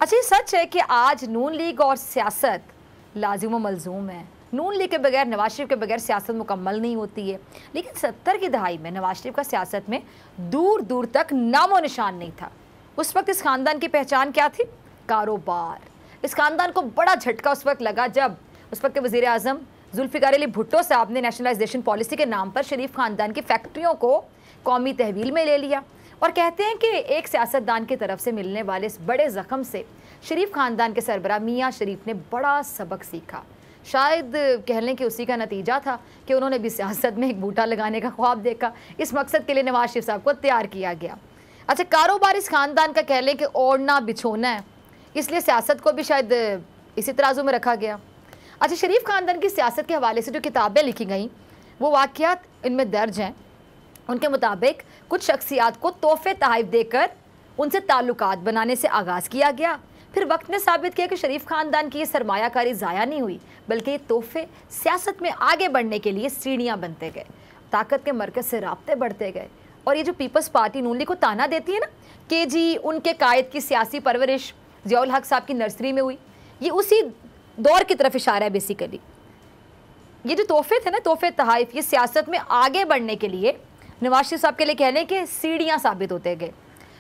अच्छा, ये सच है कि आज नून लीग और सियासत लाजिम व मलजूम है। नून लीग के बगैर, नवाज शरीफ के बगैर सियासत मुकम्मल नहीं होती है। लेकिन 70 की दहाई में नवाज शरीफ का सियासत में दूर दूर तक नामो निशान नहीं था। उस वक्त इस खानदान की पहचान क्या थी? कारोबार। इस खानदान को बड़ा झटका उस वक्त लगा जब उस वक्त के वज़ीर आज़म जुल्फ़िकार अली भुट्टो साहब ने नेशनलाइजेशन पॉलिसी के नाम पर शरीफ खानदान की फैक्ट्रियों को कौमी तहवील में ले लिया। और कहते हैं कि एक सियासतदान की तरफ से मिलने वाले इस बड़े ज़ख्म से शरीफ खानदान के सरबराह मियाँ शरीफ ने बड़ा सबक सीखा। शायद कह लें कि उसी का नतीजा था कि उन्होंने भी सियासत में एक बूटा लगाने का ख्वाब देखा। इस मकसद के लिए नवाज शरीफ साहब को तैयार किया गया। अच्छा, कारोबार इस खानदान का कह लें कि ओढ़ना बिछोना है, इसलिए सियासत को भी शायद इसी तराजू में रखा गया। अच्छा, शरीफ खानदान की सियासत के हवाले से जो किताबें लिखी गई वो वाक़यात इनमें दर्ज हैं। उनके मुताबिक कुछ शख्सियात को तोहफे तहफ़ देकर उनसे ताल्लुकात बनाने से आगाज़ किया गया। फिर वक्त ने साबित किया कि शरीफ खानदान की ये सरमायाकारी ज़ाया नहीं हुई, बल्कि ये तोहफे सियासत में आगे बढ़ने के लिए सीढ़ियाँ बनते गए, ताकत के मरकज़ से राब्ते बढ़ते गए। और ये जो पीपल्स पार्टी नून लीग को ताना देती है ना कि जी उनके कायद की सियासी परवरिश ज़ियाउल हक साहब की नर्सरी में हुई, ये उसी दौर की तरफ इशारा है। बेसिकली ये जो तोहफे थे ना, तोहफे तहफ़, ये सियासत में आगे बढ़ने के लिए नवाज शरीफ साहब के लिए कह लें कि सीढ़ियाँ साबित होते गए,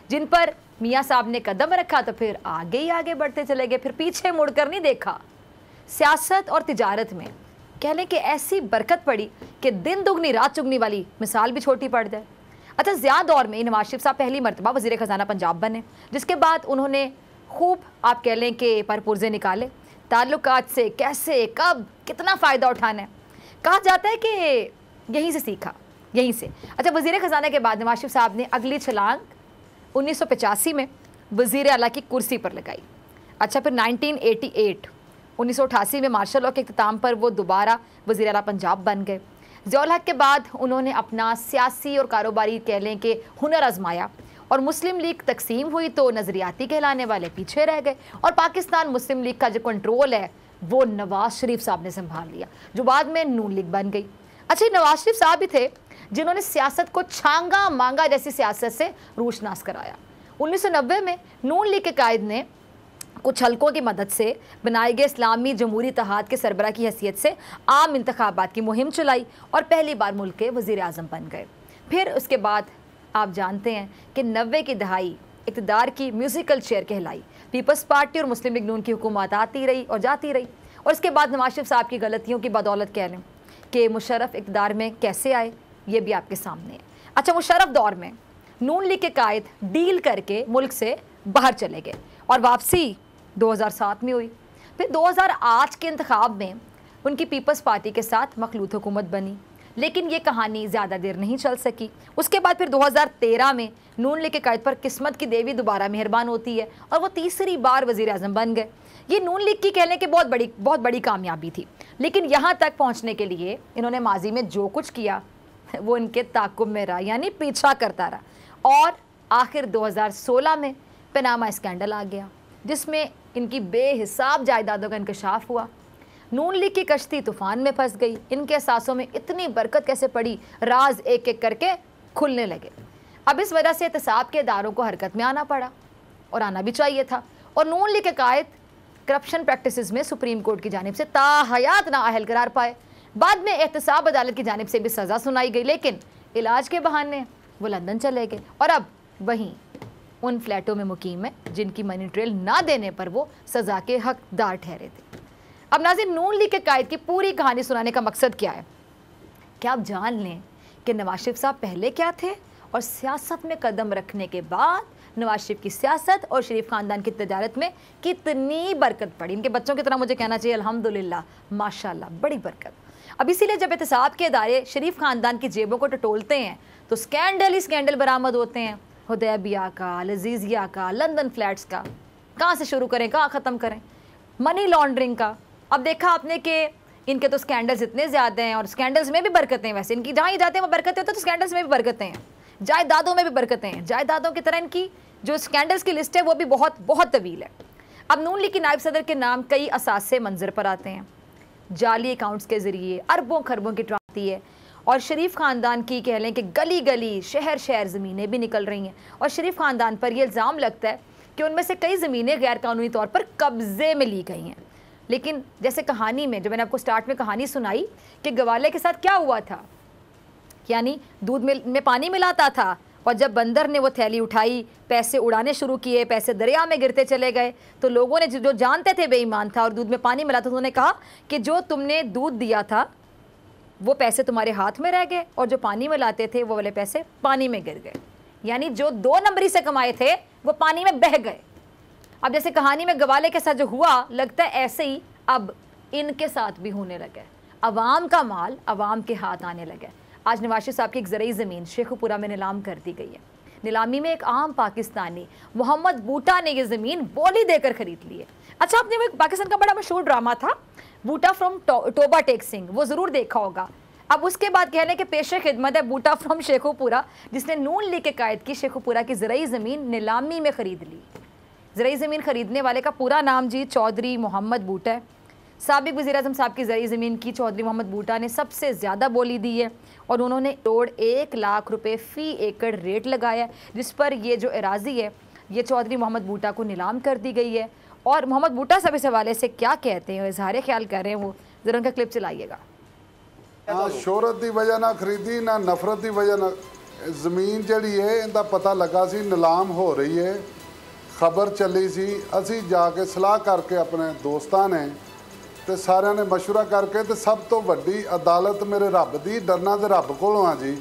जिन पर मियाँ साहब ने कदम रखा तो फिर आगे ही आगे बढ़ते चले गए, फिर पीछे मुड़कर नहीं देखा। सियासत और तिजारत में कह लें कि ऐसी बरकत पड़ी कि दिन दुगनी रात चुगनी वाली मिसाल भी छोटी पड़ जाए। अच्छा, ज़िया दौर में नवाज शरीफ साहब पहली मरतबा वज़ीर ख़जाना पंजाब बने, जिसके बाद उन्होंने खूब आप कह लें कि परपुर्जे निकाले, ताल्लुकात से कैसे कब कितना फ़ायदा उठाना है। कहा जाता है कि यहीं से सीखा, यहीं से। अच्छा, वज़ीर ख़जाना के बाद नवाज शरीफ साहब ने अगली छलांग 1985 में वज़ीर आला की कुर्सी पर लगाई। अच्छा, फिर 1988 में मार्शल लॉ के इख्तिताम पर वो दोबारा वज़ीर आला पंजाब बन गए। ज़ियाउल हक के बाद उन्होंने अपना सियासी और कारोबारी कह लें कि हुनर आजमाया, और मुस्लिम लीग तकसीम हुई तो नज़रियाती कहलाने वाले पीछे रह गए, और पाकिस्तान मुस्लिम लीग का जो कंट्रोल है वो नवाज शरीफ साहब ने संभाल लिया, जो बाद में नून लीग बन गई। अच्छा, नवाज शरीफ साहब भी थे जिन्होंने सियासत को छांगा मांगा जैसी सियासत से रूशनास कराया। 1990 में नून लीग के कायद ने कुछ हलकों की मदद से बनाए गए इस्लामी जमहूरी इत्तेहाद के सरबराह की हैसियत से आम इंतखाबात की मुहिम चलाई और पहली बार मुल्क के वज़ीर आज़म बन गए। फिर उसके बाद आप जानते हैं कि 90 की दहाई इक़्तिदार की म्यूज़िकल चेयर कहलाई। पीपल्स पार्टी और मुस्लिम लीग नून की हुकूमत आती रही और जाती रही, और इसके बाद नवाज शरीफ साहब की गलतियों की बदौलत कह लें कि मुशर्रफ इक़्तिदार में कैसे आए, ये भी आपके सामने है। अच्छा, मुशर्रफ दौर में नून लीग के कायद डील करके मुल्क से बाहर चले गए और वापसी 2007 में हुई। फिर 2008 के इंतखाब में उनकी पीपल्स पार्टी के साथ मखलूत हुकूमत बनी, लेकिन ये कहानी ज़्यादा देर नहीं चल सकी। उसके बाद फिर 2013 में नून लीग के कायद पर किस्मत की देवी दोबारा मेहरबान होती है और वो तीसरी बार वज़ीर आज़म बन गए। ये नून लीग की कहने की बहुत बड़ी कामयाबी थी, लेकिन यहाँ तक पहुँचने के लिए इन्होंने माजी में जो कुछ किया वो इनके ताक़ुब में रहा, यानी पीछा करता रहा। और आखिर 2016 में पनामा स्कैंडल आ गया, जिसमें इनकी बेहिसाब जायदादों का इंकशाफ हुआ। नून लीग की कश्ती तूफ़ान में फंस गई। इनके एहसासों में इतनी बरकत कैसे पड़ी, राज एक एक करके खुलने लगे। अब इस वजह से एहतसाब के इदारों को हरकत में आना पड़ा, और आना भी चाहिए था। और नून लीग के कायद करप्शन प्रैक्टिसेस में सुप्रीम कोर्ट की जानिब से ताहयात नाअहल करार पाए। बाद में एहतसाब अदालत की जानिब से भी सज़ा सुनाई गई, लेकिन इलाज के बहाने वो लंदन चले गए और अब वहीं उन फ्लैटों में मुकीम है जिनकी मनी ट्रेल ना देने पर वो सज़ा के हकदार ठहरे थे। अब नाज़रीन, नून लीग के कायद की पूरी कहानी सुनाने का मकसद क्या है? क्या आप जान लें कि नवाज शरीफ साहब पहले क्या थे और सियासत में कदम रखने के बाद नवाज शरीफ की सियासत और शरीफ ख़ानदान की तजारत में कितनी बरकत पड़ी। इनके बच्चों की तरह मुझे कहना चाहिए अल्हम्दुलिल्लाह, माशाल्लाह, बड़ी बरकत। अब इसीलिए जब एहतसाब के इदारे शरीफ ख़ानदान की जेबों को टटोलते हैं तो स्कैंडल ही स्कैंडल बरामद होते हैं। हुदैबिया का, लजीजिया का, लंदन फ्लैट्स का, कहाँ से शुरू करें कहाँ ख़त्म करें, मनी लॉन्ड्रिंग का। अब देखा आपने कि इनके तो स्कैंडल्स इतने ज़्यादा हैं, और स्कैंडल्स में भी बरकतें, वैसे इनकी जहाँ ही जाते हैं वो बरकतें होती हैं, तो स्कैंडल्स में भी बरकतें हैं, जायदादों में भी बरकतें हैं। जायदादों की तरह इनकी जो स्कैंडल्स की लिस्ट है वो भी बहुत बहुत तवील है। अब नून लीग की नायब सदर के नाम कई असासे मंजर पर आते हैं। जाली अकाउंट्स के ज़रिए अरबों खरबों की ट्रांसफर है, और शरीफ ख़ानदान की कह लें कि गली गली शहर शहर ज़मीनें भी निकल रही हैं। और शरीफ ख़ानदान पर यह इल्ज़ाम लगता है कि उनमें से कई ज़मीनें गैर कानूनी तौर पर कब्ज़े में ली गई हैं। लेकिन जैसे कहानी में, जो मैंने आपको स्टार्ट में कहानी सुनाई कि गवाले के साथ क्या हुआ था, यानी दूध में पानी मिलाता था और जब बंदर ने वो थैली उठाई, पैसे उड़ाने शुरू किए, पैसे दरिया में गिरते चले गए, तो लोगों ने जो जानते थे बेईमान था और दूध में पानी मिला था, उन्होंने कहा कि जो तुमने दूध दिया था वो पैसे तुम्हारे हाथ में रह गए और जो पानी में लाते थे वो वाले पैसे पानी में गिर गए। यानी जो 2 नंबरी से कमाए थे वो पानी में बह गए। अब जैसे कहानी में गवाले के साथ जो हुआ, लगता है ऐसे ही अब इनके साथ भी होने लगे। अवाम का माल अवाम के हाथ आने लगे। आज नवाज शरीफ साहब की एक ज़रूरी ज़मीन शेखुपुरा में नीलाम कर दी गई है। नीलामी में एक आम पाकिस्तानी मोहम्मद बूटा ने ये ज़मीन बोली देकर खरीद ली है। अच्छा, आपने वो पाकिस्तान का बड़ा मशहूर ड्रामा था बूटा फ्रॉम टोबा टेक सिंह, वो ज़रूर देखा होगा। अब उसके बाद कहने के पेशे खिदमत है बूटा फ्रॉम शेखुपुरा, जिसने नून लीग के कायद की शेखुपुरा की ज़रूरी ज़मीन नीलामी में ख़रीद ली। ज़रूरी ज़मीन ख़रीदने वाले का पूरा नाम जी चौधरी मोहम्मद बूटा है। साबिक वज़ीर-ए-आज़म साहब की ज़रूरी ज़मीन की चौधरी मोहम्मद बूटा ने सबसे ज़्यादा बोली दी है और उन्होंने करोड़ 1 लाख रुपए फ़ी एकड़ रेट लगाया, जिस पर ये जो एराज़ी है ये चौधरी मोहम्मद बूटा को नीलाम कर दी गई है। और मोहम्मद बूटा साहब इस हवाले से क्या कहते हैं, इजहार ख्याल कर रहे हैं, वो ज़रा उनका क्लिप चलाइएगा। हाँ, शोहरत की वजह ना खरीदी ना नफरत की वजह ना, जमीन जी है इनका पता लगा सी नीलाम हो रही है, खबर चली सी, असी जाके सलाह करके अपने दोस्तां ने ते सारिਆਂ ने मशवरा करके ते सब तो वड्डी अदालत मेरे रब दी, डरना तो रब कोलों आ जी,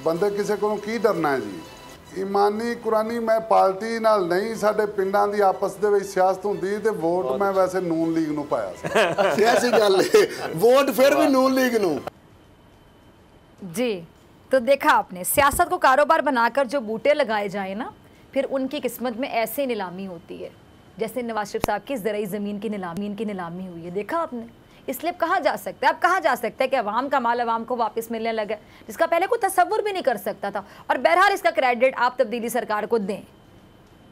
बंदे किसी को की डरना है जी। ईमानी कुरानी मैं पार्टी नाल नहीं, साडे पिंडां दी आपस दे विच सियासत हुंदी ते वोट मैं वैसे नून लीग नूं पाया सी। ऐसी गल है, वोट फिर भी नून लीग नूं जी। तो देखा आपने, सियासत को कारोबार बनाकर जो बूटे लगाए जाए ना, फिर उनकी किस्मत में ऐसे नीलामी होती है जैसे नवाज शरीफ साहब की ज़रूरी ज़मीन की नीलामी हुई है। देखा आपने, इसलिए अब कहा जा सकता है, अब कहा जा सकता है कि अवाम का माल अवाम को वापस मिलने लगा, जिसका पहले कोई तसव्वुर भी नहीं कर सकता था। और बहरहाल इसका क्रेडिट आप तब्दीली सरकार को दें,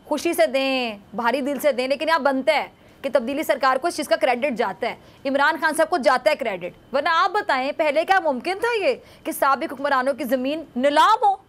खुशी से दें, भारी दिल से दें, लेकिन यहाँ बनता है कि तब्दीली सरकार को इस चीज़ का क्रेडिट जाता है, इमरान खान साहब को जाता है क्रेडिट। वरना आप बताएं, पहले क्या मुमकिन था ये कि साबिक हुक्मरानों की ज़मीन नीलाम हो,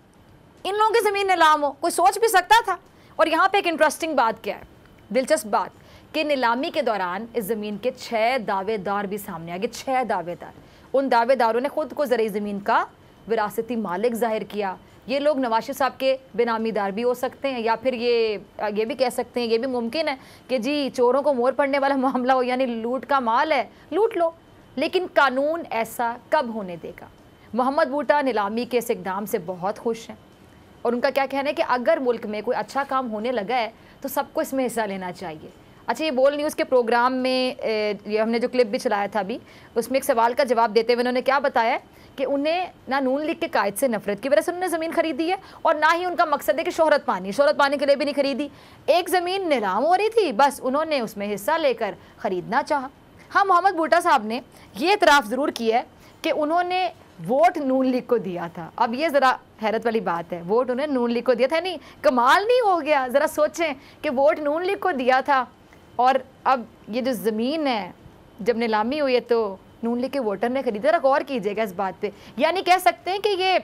इन लोगों की ज़मीन नीलाम हो? कोई सोच भी सकता था? और यहाँ पे एक इंटरेस्टिंग बात क्या है, दिलचस्प बात, कि नीलामी के दौरान इस ज़मीन के 6 दावेदार भी सामने आ गए। 6 दावेदार, उन दावेदारों ने खुद को ज़रूरी ज़मीन का विरासती मालिक जाहिर किया। ये लोग नवाज शरीफ साहब के बेनामीदार भी हो सकते हैं, या फिर ये भी कह सकते हैं, ये भी मुमकिन है कि जी चोरों को मोर पड़ने वाला मामला हो, यानी लूट का माल है, लूट लो। लेकिन कानून ऐसा कब होने देगा? मोहम्मद बूटा नीलामी के इस इक़दाम से बहुत खुश हैं और उनका क्या कहना है कि अगर मुल्क में कोई अच्छा काम होने लगा है तो सबको इसमें हिस्सा लेना चाहिए। अच्छा, ये बोल न्यूज़ के प्रोग्राम में ये हमने जो क्लिप भी चलाया था अभी, उसमें एक सवाल का जवाब देते हुए उन्होंने क्या बताया कि उन्हें ना नून लीग के कायद से नफरत की वजह से उन्होंने ज़मीन खरीदी है और ना ही उनका मकसद है कि शोहरत पाने के लिए भी नहीं खरीदी। एक ज़मीन नीलाम हो रही थी, बस उन्होंने उसमें हिस्सा लेकर ख़रीदना चाहा। हाँ, मोहम्मद बूटा साहब ने ये इतराफ़ ज़रूर किया है कि उन्होंने वोट नून लीग को दिया था। अब ये ज़रा हैरत वाली बात है, वोट उन्हें नून लीग को दिया था, नहीं कमाल नहीं हो गया? ज़रा सोचें कि वोट नून लीग को दिया था और अब ये जो ज़मीन है जब नीलामी हुई है तो नून लीग के वोटर ने खरीदा। ज़रा गौर कीजिएगा इस बात पे। यानी कह सकते हैं कि ये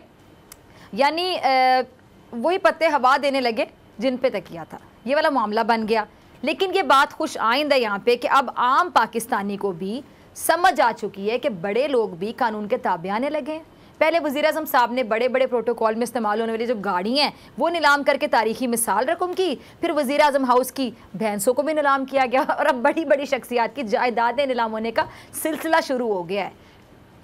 वही पत्ते हवा देने लगे जिन पे तकिया था, ये वाला मामला बन गया। लेकिन ये बात खुश आइंद है यहाँ पे कि अब आम पाकिस्तानी को भी समझ आ चुकी है कि बड़े लोग भी कानून के ताबे आने लगे हैं। पहले वज़ीर-ए-आज़म साहब ने बड़े बड़े प्रोटोकॉल में इस्तेमाल होने वाली जो गाड़ियाँ हैं वो नीलाम करके तारीखी मिसाल रकम की, फिर वज़ीर-ए-आज़म हाउस की भैंसों को भी नीलाम किया गया और अब बड़ी बड़ी शख्सियात की जायदादें नीलाम होने का सिलसिला शुरू हो गया है।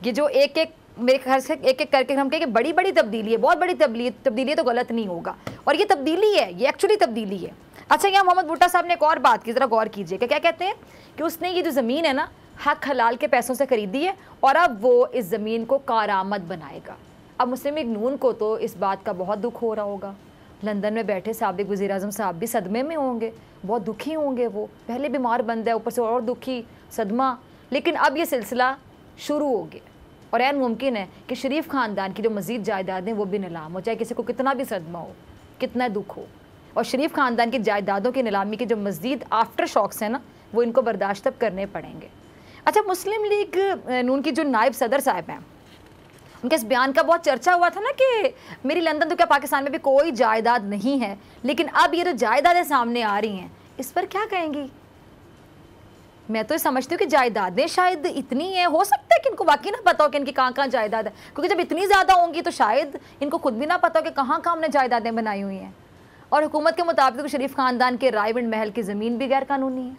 ये जो एक एक मेरे ख्याल से एक एक करके हम कहें कि बड़ी बड़ी तब्दीली है, बहुत बड़ी तब्दीली है तो गलत नहीं होगा, और ये तब्दीली है, ये एक्चुअली तब्दीली है। अच्छा, यहाँ मोहम्मद बूटा साहब ने एक और बात की, ज़रा गौर कीजिए। क्या कहते हैं कि उसने ये जो ज़मीन है ना हक हलाल के पैसों से खरीदी है और अब वो इस ज़मीन को कारामद बनाएगा। अब मुस्लिम लीग नून को तो इस बात का बहुत दुख हो रहा होगा। लंदन में बैठे साबिक वज़ीर-ए-आज़म साहब भी सदमे में होंगे, बहुत दुखी होंगे। वो पहले बीमार बंद है, ऊपर से और दुखी, सदमा। लेकिन अब ये सिलसिला शुरू हो गया और ऐन मुमकिन है कि शरीफ ख़ानदान की जो मज़ीद जायदादें वो भी नीलाम हो, चाहे किसी को कितना भी सदमा हो, कितना दुख हो। और शरीफ ख़ानदान की जायदादों की नीलामी के जो मज़ीद आफ्टर शॉक्स हैं ना, वो इनको बर्दाश्त अब करने पड़ेंगे। अच्छा, मुस्लिम लीग नून की जो नायब सदर साहब हैं इनके इस बयान का बहुत चर्चा हुआ था ना कि मेरी लंदन तो क्या पाकिस्तान में भी कोई जायदाद नहीं है, लेकिन अब ये जो जायदादें सामने आ रही हैं इस पर क्या कहेंगी? मैं तो ये समझती हूँ कि जायदादें शायद इतनी हैं, हो सकता है कि इनको वाकई ना पता हो कि इनकी कहाँ कहाँ जायदाद है, क्योंकि जब इतनी ज़्यादा होंगी तो शायद इनको खुद भी ना पता हो कि कहाँ कहाँ हमने जायदादें बनाई हुई हैं। और हुकूमत के मुताबिक तो शरीफ ख़ानदान के रायविंड महल की ज़मीन भी गैर कानूनी है,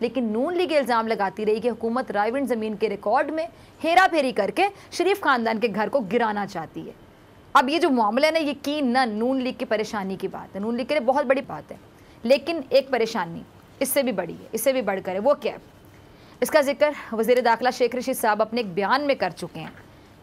लेकिन नून लीग इल्ज़ाम लगाती रही कि हुकूमत रायविंड ज़मीन के रिकॉर्ड में हेरा फेरी करके शरीफ ख़ानदान के घर को गिराना चाहती है। अब ये जो मामला है ना, यकीनन नून लीग की परेशानी की बात है, नून लीग के लिए बहुत बड़ी बात है, लेकिन एक परेशानी इससे भी बड़ी है, इससे भी बढ़कर है। वो क्या है? इसका जिक्र वज़ीर दाखिला शेख रशीद साहब अपने एक बयान में कर चुके हैं।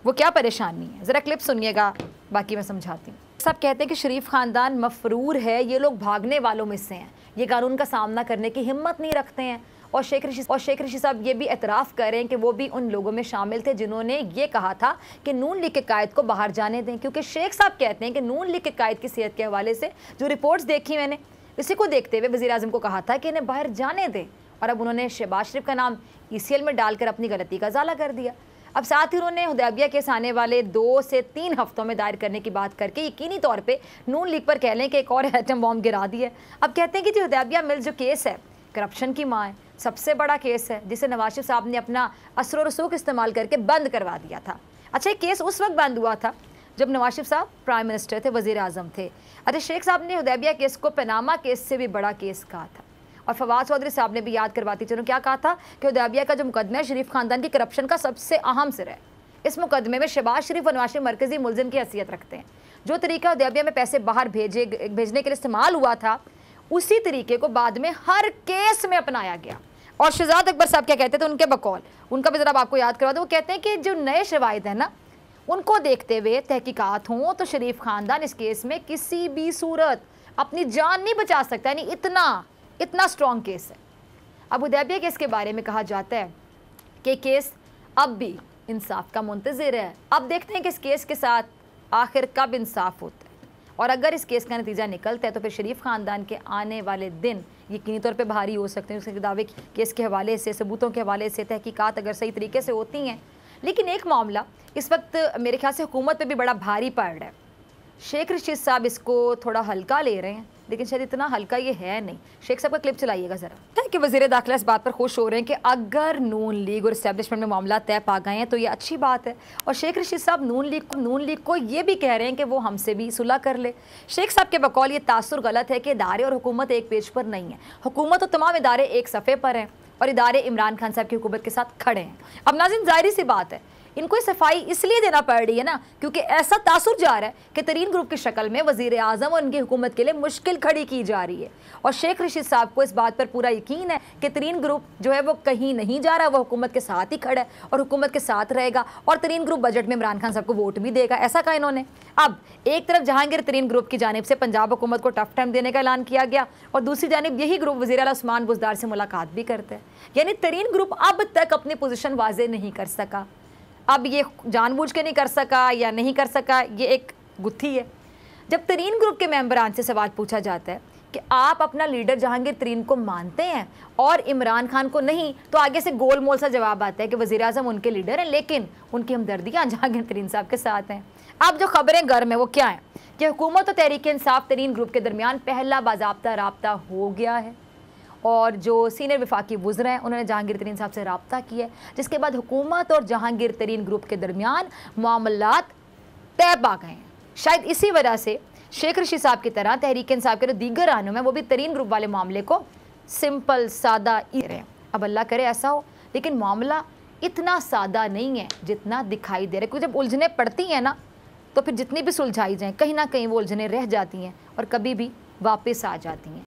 वो क्या परेशानी है, ज़रा क्लिप सुनिएगा, बाकी मैं समझाती हूँ। सब कहते हैं कि शरीफ ख़ानदान मफरूर है, ये लोग भागने वालों में से हैं, ये कानून का सामना करने की हिम्मत नहीं रखते हैं। और शेख रशीद साहब ये भी एतराफ़ कर रहे हैं कि वो भी उन लोगों में शामिल थे जिन्होंने ये कहा था कि नून लीग के कायद को बाहर जाने दें, क्योंकि शेख साहब कहते हैं कि नून लीग के कायद की सेहत के हवाले से जो रिपोर्ट्स देखी मैंने, इसी को देखते हुए वज़ीर आज़म को कहा था कि इन्हें बाहर जाने दें, और अब उन्होंने शहबाज शरीफ का नाम ECL में डालकर अपनी गलती का इजाला कर दिया। अब साथ ही उन्होंने हुदैबिया केस आने वाले 2 से 3 हफ्तों में दायर करने की बात करके यकीनी तौर पे नून लीग पर कह लें कि एक और एटम बॉम्ब गिरा दी है। अब कहते हैं कि जो हुदैबिया मिल जो केस है करप्शन की माँ है, सबसे बड़ा केस है जिसे नवाज शरीफ साहब ने अपना असर और रसूख इस्तेमाल करके बंद करवा दिया था। अच्छा, ये केस उस वक्त बंद हुआ था जब नवाज शरीफ साहब प्राइम मिनिस्टर थे, वज़ीर आज़म थे। अच्छा, शेख साहब ने हुदैबिया केस को पनामा केस से भी बड़ा केस कहा था, और फवाद चौधरी साहब ने भी याद करवाती चलो क्या कहा था कि हुदैबिया का जो मुकदमा है शरीफ ख़ानदान की करप्शन का सबसे अहम सिर है। इस मुकदमे में शहबाज शरीफ और नवाज शरीफ मरकज़ी मुलजिम की हैसियत रखते हैं। जो तरीका हुदैबिया में पैसे बाहर भेजने के लिए इस्तेमाल हुआ था, उसी तरीके को बाद में हर केस में अपनाया गया। और शहजाद अकबर साहब क्या कहते थे, उनके बकौल, उनका भी ज़रा आपको याद करवा दो। वो कहते हैं कि जो नए शवाहिद हैं ना, उनको देखते हुए तहकीकात हों तो शरीफ ख़ानदान इस केस में किसी भी सूरत अपनी जान नहीं बचा सकता, यानी इतना स्ट्रॉन्ग केस है। अब हुदैबिया केस के बारे में कहा जाता है कि केस अब भी इंसाफ का मुंतज़िर है। अब देखते हैं कि इस केस के साथ आखिर कब इंसाफ होता है, और अगर इस केस का नतीजा निकलता है तो फिर शरीफ ख़ानदान के आने वाले दिन यकीनी तौर पे भारी हो सकते हैं। उसके दावे केस के हवाले से, सबूतों के हवाले से तहकीकात अगर सही तरीके से होती हैं। लेकिन एक मामला इस वक्त मेरे ख्याल से हुकूमत पे भी बड़ा भारी पड़ रहा है। शेख रशीद साहब इसको थोड़ा हल्का ले रहे हैं, लेकिन शायद इतना हल्का ये है नहीं। शेख साहब का क्लिप चलाइएगा ज़रा। है कि वज़ीर दाखिला इस बात पर खुश हो रहे हैं कि अगर नून लीग और इस्टेब्लिशमेंट में मामला तय पा गए हैं तो ये अच्छी बात है। और शेख रशीद साहब नून लीग को ये भी कह रहे हैं कि वो हमसे भी सुलह कर ले। शेख साहब के बकौल ये तासुर गलत है कि इदारे और हुकूमत एक पेज पर नहीं है। हुकूमत और तमाम इदारे एक सफ़े पर हैं और इदारे इमरान खान साहब की हुकूमत के साथ खड़े हैं। अब नाज़रीन, ज़ाहिर सी बात है इनको सफाई इसलिए देना पड़ रही है ना, क्योंकि ऐसा तासुर जा रहा है कि तरीन ग्रुप की शक्ल में वज़ीर आज़म और उनकी हुकूमत के लिए मुश्किल खड़ी की जा रही है। और शेख रशीद साहब को इस बात पर पूरा यकीन है कि तरीन ग्रुप जो है वो कहीं नहीं जा रहा, वो हुकूमत के साथ ही खड़ा है और हुकूमत के साथ रहेगा। और तरीन ग्रुप बजट में इमरान खान साहब को वोट भी देगा, ऐसा कहा इन्होंने। अब एक तरफ जहांगीर तरीन ग्रुप की जानिब से पंजाब हुकूमत को टफ टाइम देने का ऐलान किया गया, और दूसरी जानिब यही ग्रुप वज़ीर आला उस्मान बुज़दार से मुलाकात भी करते हैं। यानी तरीन ग्रुप अब तक अपनी पोजीशन वाज़े नहीं कर सका। अब ये जानबूझ के नहीं कर सका या नहीं कर सका, ये एक गुत्थी है। जब तरीन ग्रुप के मेंबरान से सवाल पूछा जाता है कि आप अपना लीडर जहांगीर तरीन को मानते हैं और इमरान खान को नहीं, तो आगे से गोल मोल सा जवाब आता है कि वज़ीर आज़म उनके लीडर हैं, लेकिन उनकी हमदर्दियाँ जहांगीर तरीन साहब के साथ हैं। अब जो खबरें गर्म है वो क्या है कि हुकूमत और तहरीक इंसाफ तरीन ग्रुप के दरमियान पहला बाज़ाब्ता राब्ता हो गया है, और जो सीनियर वफाकी वज़ीर हैं उन्होंने जहांगीर तरीन साहब से रब्ता किया है, जिसके बाद हुकूमत और जहांगीर तरीन ग्रुप के दरमियान मामलात तय पा गए हैं। शायद इसी वजह से शेख रशीद साहब की तरह तहरीक इंसाफ के दीगर रहनुमा हैं वो भी तरीन ग्रुप वाले मामले को सिंपल सादा ही रहे। अब अल्लाह करे ऐसा हो, लेकिन मामला इतना सादा नहीं है जितना दिखाई दे रहा है, क्योंकि जब उलझने पड़ती हैं ना तो फिर जितनी भी सुलझाई जाएँ कहीं ना कहीं वो उलझने रह जाती हैं और कभी भी वापस आ जाती हैं।